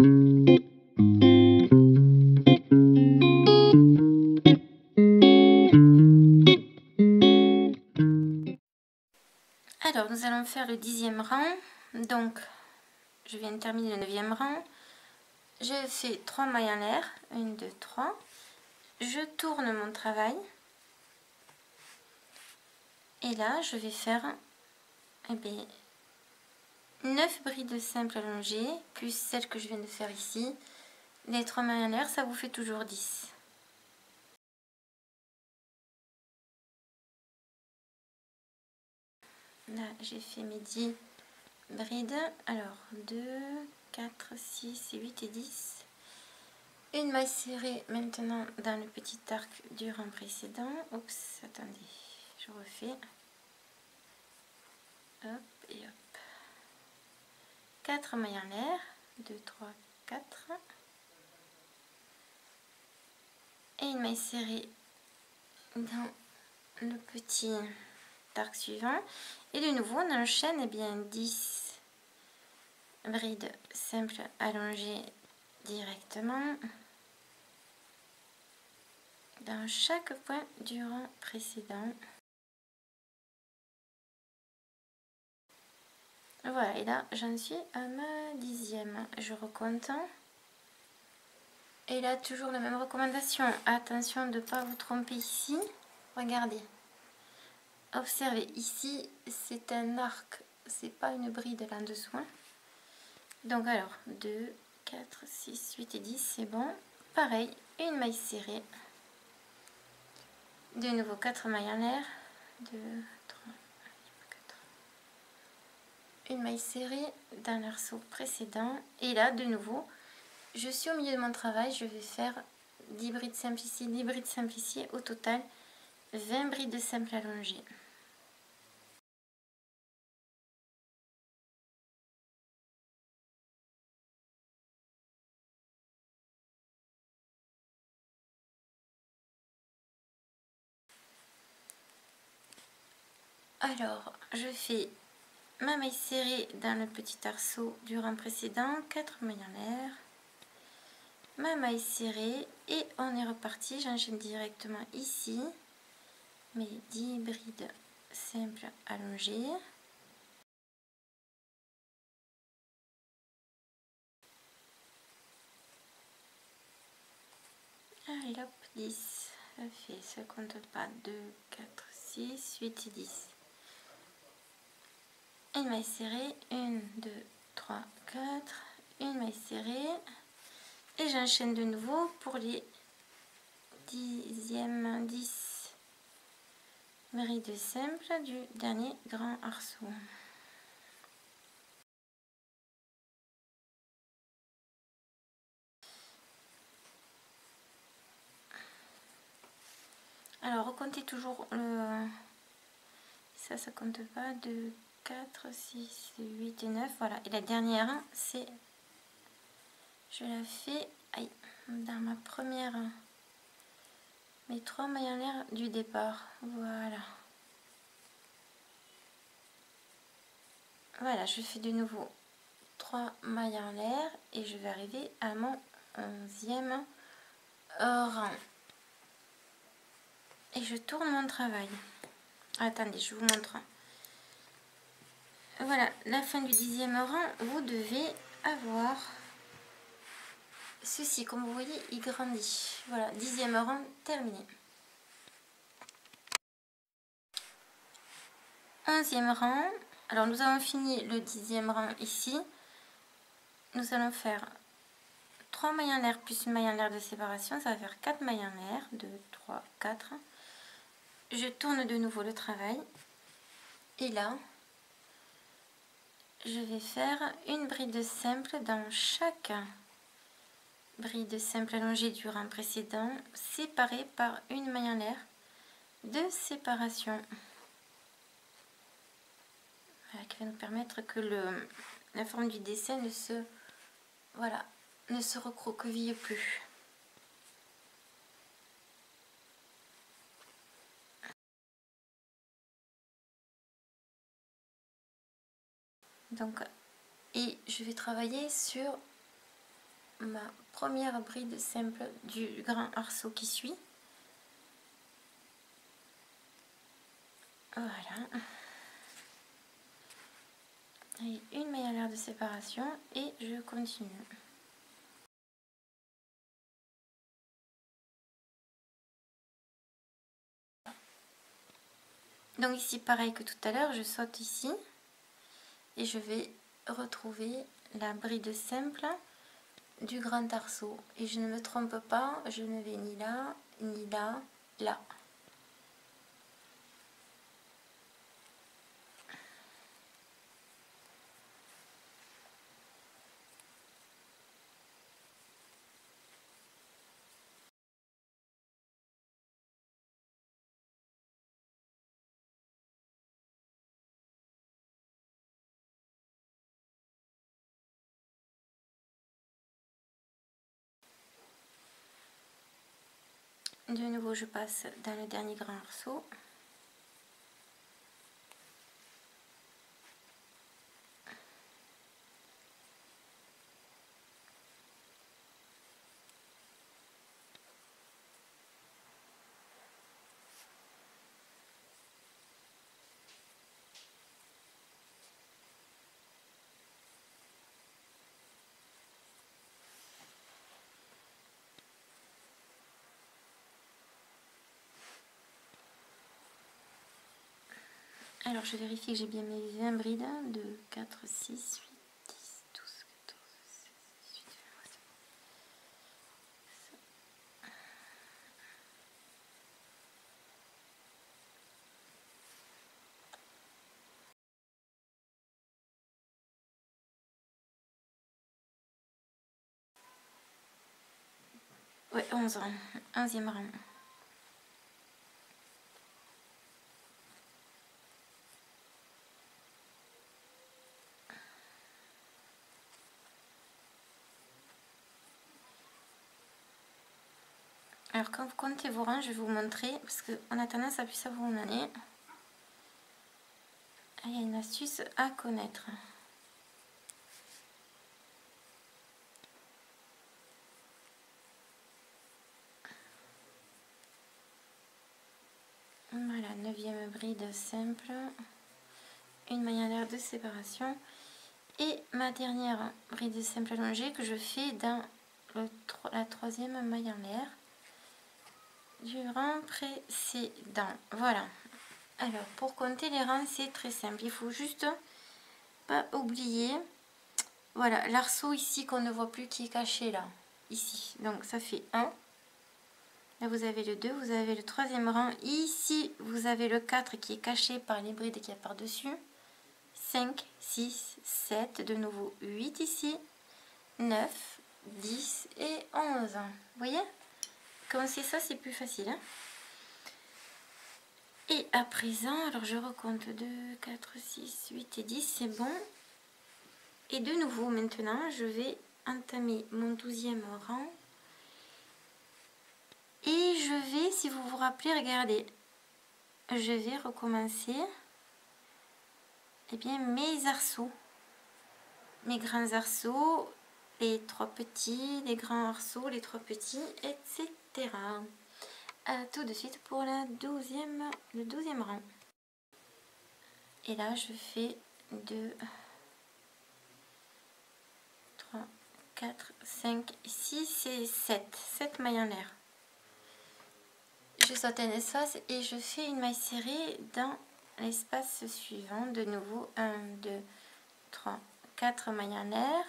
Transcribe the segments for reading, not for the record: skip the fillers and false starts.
Alors, nous allons faire le 10e rang. Donc, je viens de terminer le 9e rang. Je fais 3 mailles en l'air. 1, 2, 3. Je tourne mon travail. Et là, je vais faire 9 brides simples allongées, plus celle que je viens de faire ici. Les 3 mailles en l'air, ça vous fait toujours 10. Là, j'ai fait mes 10 brides. Alors, 2, 4, 6, 8 et 10. Une maille serrée maintenant dans le petit arc du rang précédent. Oups, attendez, je refais. Hop et hop. 4 mailles en l'air. 2, 3, 4. Et une maille serrée dans le petit arc suivant. Et de nouveau, on enchaîne 10 brides simples allongées directement dans chaque point du rang précédent. Voilà, et là j'en suis à ma 10e. Je recompte. Et là toujours la même recommandation. Attention de ne pas vous tromper ici. Regardez. Observez, ici c'est un arc, c'est pas une bride là en dessous. Donc alors 2, 4, 6, 8 et 10, c'est bon. Pareil, une maille serrée. De nouveau 4 mailles en l'air. 2, 3, 4. Une maille serrée dans l'arceau précédent. Et là, de nouveau, je suis au milieu de mon travail. Je vais faire 10 brides simples ici, 10 brides simples ici. Au total, 20 brides simples allongées. Alors, je fais ma maille serrée dans le petit arceau du rang précédent, 4 mailles en l'air, ma maille serrée et on est reparti. J'enchaîne directement ici mes 10 brides simples allongées. Allez hop, 10, ça fait, ça compte pas, 2, 4, 6, 8 et 10. Une maille serrée, 1, 2, 3, 4, une maille serrée. Et j'enchaîne de nouveau pour les 10 brides simples du dernier grand arceau. Alors recomptez toujours le... ça compte pas, 2, 4, 6, 8 et 9, voilà. Et la dernière, c'est... je la fais dans ma première... mes 3 mailles en l'air du départ, voilà. Voilà, je fais de nouveau 3 mailles en l'air et je vais arriver à mon 11e rang. Et je tourne mon travail. Attendez, je vous montre. Voilà, la fin du 10e rang, vous devez avoir ceci. Comme vous voyez, il grandit. Voilà, 10e rang terminé. 11e rang. Alors, nous avons fini le 10e rang ici. Nous allons faire 3 mailles en l'air plus une maille en l'air de séparation. Ça va faire 4 mailles en l'air. 2, 3, 4. Je tourne de nouveau le travail. Et là, je vais faire une bride simple dans chaque bride simple allongée du rang précédent, séparée par une maille en l'air de séparation. Voilà, qui va nous permettre que la forme du dessin ne se, voilà, ne se recroqueville plus. Donc, et je vais travailler sur ma première bride simple du grand arceau qui suit. Voilà. Et une maille à l'air de séparation et je continue. Donc ici pareil que tout à l'heure, je saute ici et je vais retrouver la bride simple du grand arceau. Et je ne me trompe pas, je ne vais ni là, ni là, là. De nouveau, je passe dans le dernier grand arceau. Alors, je vérifie que j'ai bien mes 20 brides. 2, 4, 6, 8, 10, 12, 14, 16, 18, 20. Ouais, 11 rangs. 11e rang. Alors, quand vous comptez vos rangs, je vais vous montrer, parce qu'on a tendance à plus savoir où on en est. Ah, il y a une astuce à connaître. Voilà, 9e bride simple. Une maille à l'air de séparation. Et ma dernière bride simple allongée que je fais dans la 3e maille en l'air du rang précédent. Voilà. Alors, pour compter les rangs, c'est très simple. Il faut juste pas oublier, voilà, l'arceau ici qu'on ne voit plus qui est caché là, ici. Donc, ça fait 1. Là, vous avez le 2, vous avez le 3e rang. Ici, vous avez le 4 qui est caché par les brides qu'il y a par-dessus. 5, 6, 7, de nouveau 8 ici. 9, 10 et 11. Vous voyez? Comme c'est ça, c'est plus facile. Hein? Et à présent, alors je recompte 2, 4, 6, 8 et 10, c'est bon. Et de nouveau, maintenant, je vais entamer mon 12e rang. Et je vais, si vous vous rappelez, regardez, je vais recommencer eh bien, mes arceaux. Mes grands arceaux, les 3 petits, les grands arceaux, les 3 petits, etc. A tout de suite pour le 12e rang. Et là, je fais 2, 3, 4, 5, 6 et 7. 7 mailles en l'air. Je saute un espace et je fais une maille serrée dans l'espace suivant. De nouveau, 1, 2, 3, 4 mailles en l'air.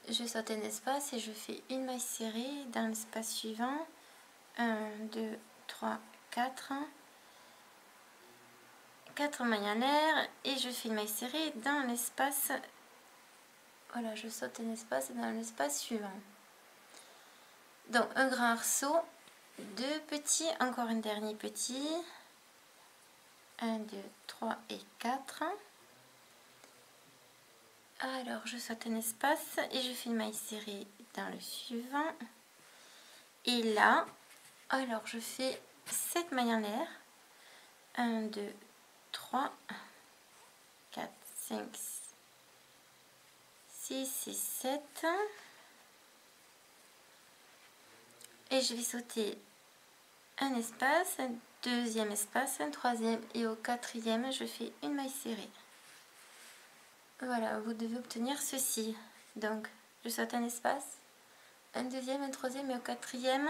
Je saute un espace et je fais une maille serrée dans l'espace suivant. 1, 2, 3, 4. 4 mailles en l'air et je fais une maille serrée dans l'espace. Voilà, je saute un espace dans l'espace suivant. Donc un grand arceau, 2 petits, encore un dernier petit. 1, 2, 3 et 4. Alors je saute un espace et je fais une maille serrée dans le suivant. Et là, alors je fais 7 mailles en l'air. 1, 2, 3, 4, 5, 6 et 7. et je vais sauter un espace, un deuxième espace, un troisième et au quatrième je fais une maille serrée. Voilà, vous devez obtenir ceci. Donc je saute un espace, un deuxième, un troisième et au quatrième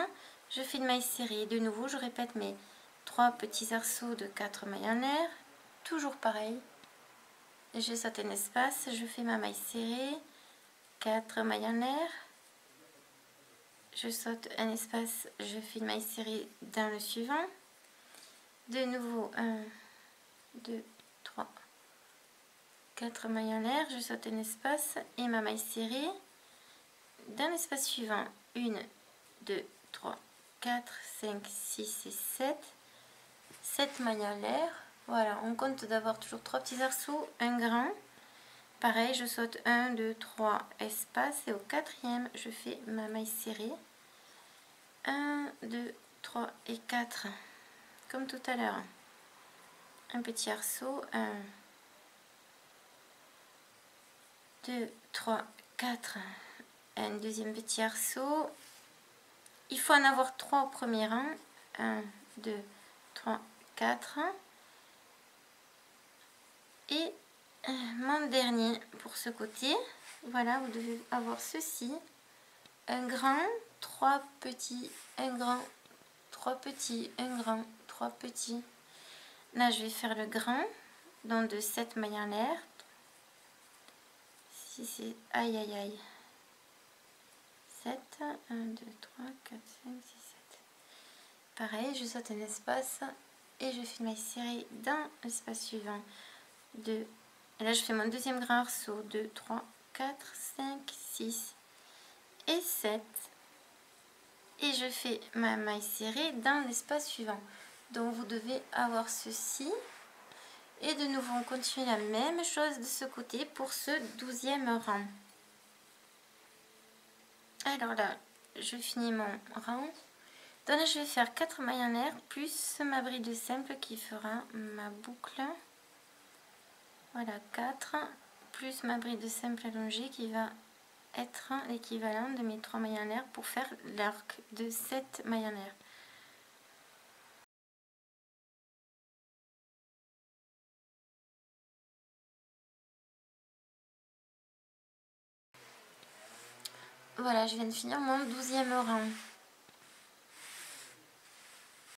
je fais une maille serrée. De nouveau je répète mes 3 petits arceaux de 4 mailles en l'air, toujours pareil. Je saute un espace, je fais ma maille serrée, 4 mailles en l'air, je saute un espace, je fais une maille serrée dans le suivant. De nouveau 1, 2, 3, 4 mailles en l'air, je saute un espace et ma maille serrée. Dans l'espace suivant, 1, 2, 3, 4, 5, 6 et 7. 7 mailles en l'air. Voilà, on compte d'avoir toujours 3 petits arceaux, un grand. Pareil, je saute 1, 2, 3 espaces et au quatrième, je fais ma maille serrée. 1, 2, 3 et 4. Comme tout à l'heure. Un petit arceau, 1, 2, 3, 4. Un deuxième petit arceau. Il faut en avoir 3 au premier rang. 1, 2, 3, 4. Et mon dernier pour ce côté. Voilà, vous devez avoir ceci. Un grand, 3 petits, un grand, 3 petits, un grand, 3 petits. Là, je vais faire le grand, donc de 7 mailles en l'air. Si c'est... Aïe, aïe, aïe. 7, 1, 2, 3, 4, 5, 6, 7. Pareil, je saute un espace et je fais une maille serrée dans l'espace suivant. 2, et là je fais mon deuxième grand arceau. 2, 3, 4, 5, 6 et 7. Et je fais ma maille serrée dans l'espace suivant. Donc vous devez avoir ceci. Et de nouveau, on continue la même chose de ce côté pour ce 12e rang. Alors là, je finis mon rang. Donc là, je vais faire 4 mailles en l'air plus ma bride simple qui fera ma boucle. Voilà, 4 plus ma bride simple allongée qui va être l'équivalent de mes 3 mailles en l'air pour faire l'arc de 7 mailles en l'air. Voilà, je viens de finir mon 12e rang.